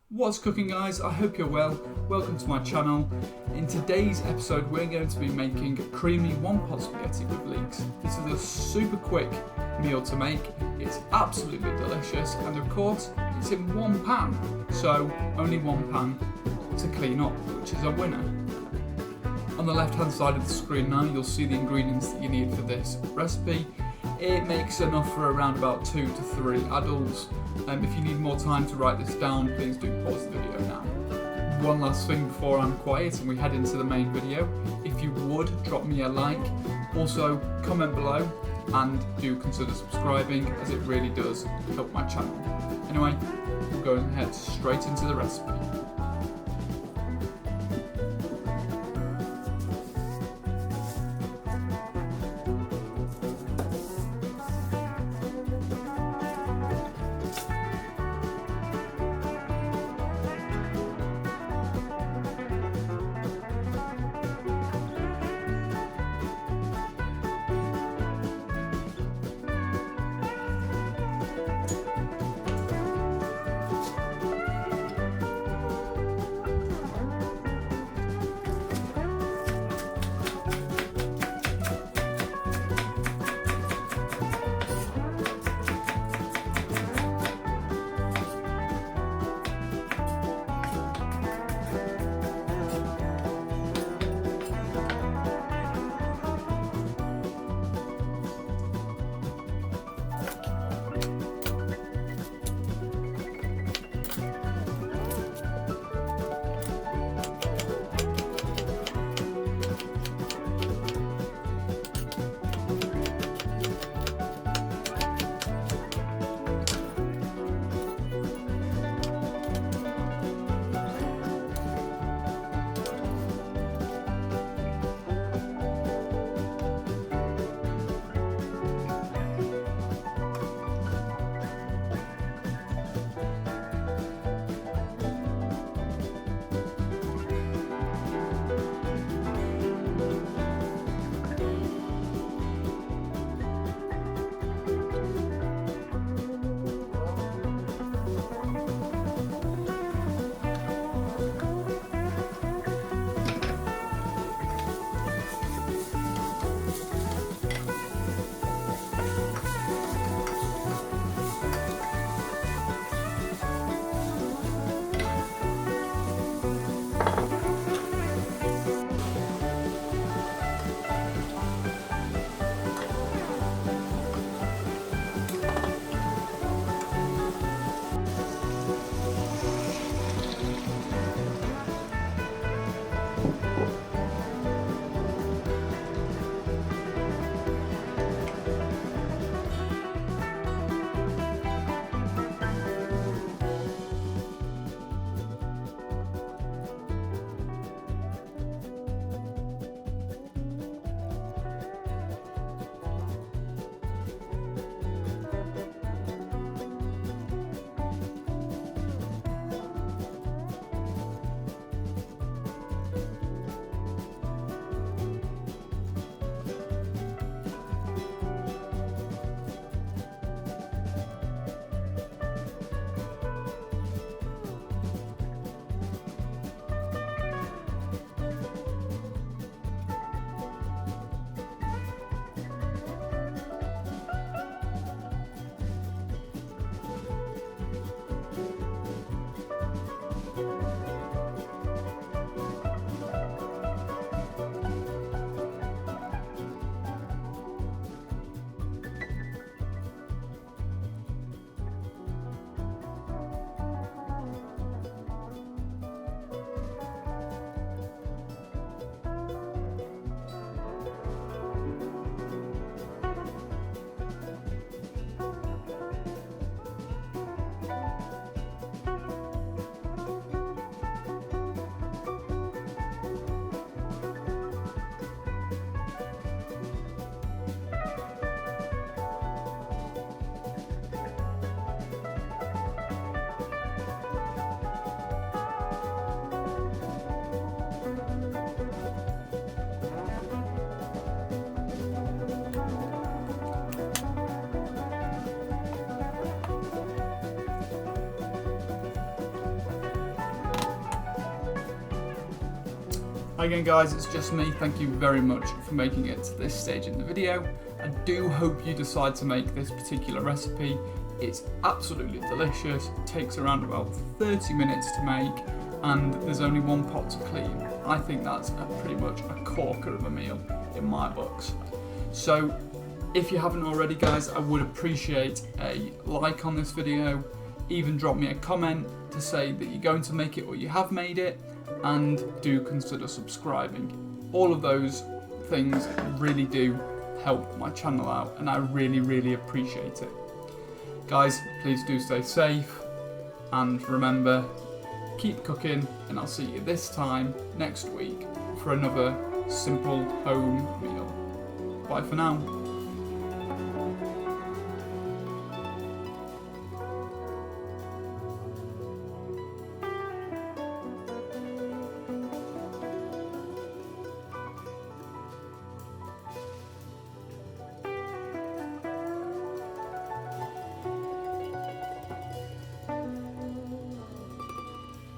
What's cooking, guys? I hope you're well. Welcome to my channel. In today's episode we're going to be making creamy one-pot spaghetti with leeks. This is a super quick meal to make. It's absolutely delicious and of course it's in one pan, so only one pan to clean up, which is a winner. On the left hand side of the screen now you'll see the ingredients that you need for this recipe. It makes enough for around about 2 to 3 adults. If you need more time to write this down, please do pause the video now. One last thing before I'm quiet and we head into the main video. If you would, drop me a like. Also, comment below and do consider subscribing as it really does help my channel. Anyway, we'll go and head straight into the recipe. Again guys, it's just me. Thank you very much for making it to this stage in the video. I do hope you decide to make this particular recipe. It's absolutely delicious, it takes around about 30 minutes to make, and there's only one pot to clean. I think that's pretty much a corker of a meal in my books. So if you haven't already guys, I would appreciate a like on this video, even drop me a comment to say that you're going to make it or you have made it, and do consider subscribing. All of those things really do help my channel out, and I really appreciate it. Guys, please do stay safe, and remember, keep cooking, and I'll see you this time next week for another simple home meal. Bye for now.